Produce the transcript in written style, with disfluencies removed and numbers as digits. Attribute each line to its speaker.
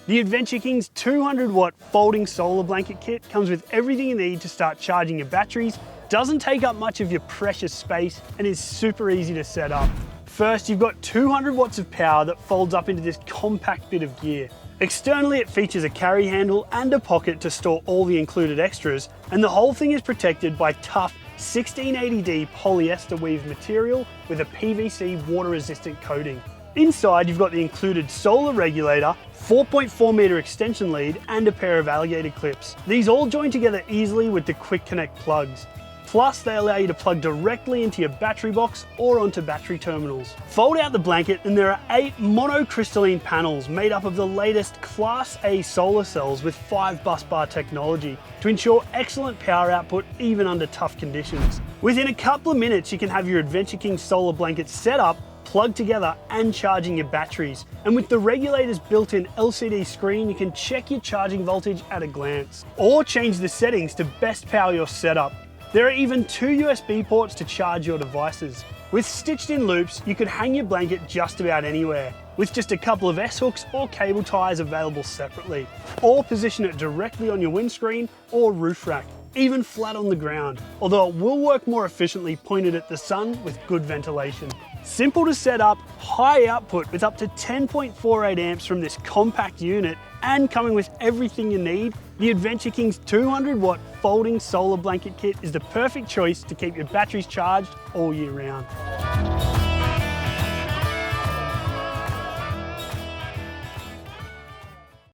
Speaker 1: The Adventure King's 200-watt folding solar blanket kit comes with everything you need to start charging your batteries, doesn't take up much of your precious space, and is super easy to set up. First, you've got 200 watts of power that folds up into this compact bit of gear. Externally, it features a carry handle and a pocket to store all the included extras, and the whole thing is protected by tough 1680D polyester weave material with a PVC water-resistant coating. Inside, you've got the included solar regulator, 4.4 meter extension lead, and a pair of alligator clips. These all join together easily with the quick connect plugs. Plus, they allow you to plug directly into your battery box or onto battery terminals. Fold out the blanket and there are 8 monocrystalline panels made up of the latest Class A solar cells with 5 bus bar technology to ensure excellent power output even under tough conditions. Within a couple of minutes, you can have your Adventure King solar blanket set up, plugged together and charging your batteries. And with the regulator's built-in LCD screen, you can check your charging voltage at a glance or change the settings to best power your setup. There are even 2 USB ports to charge your devices. With stitched-in loops, you could hang your blanket just about anywhere, with just a couple of S-hooks or cable ties available separately. Or position it directly on your windscreen or roof rack, even flat on the ground, although it will work more efficiently pointed at the sun with good ventilation. Simple to set up, high output with up to 10.48 amps from this compact unit, and coming with everything you need, the Adventure King's 200-watt folding solar blanket kit is the perfect choice to keep your batteries charged all year round.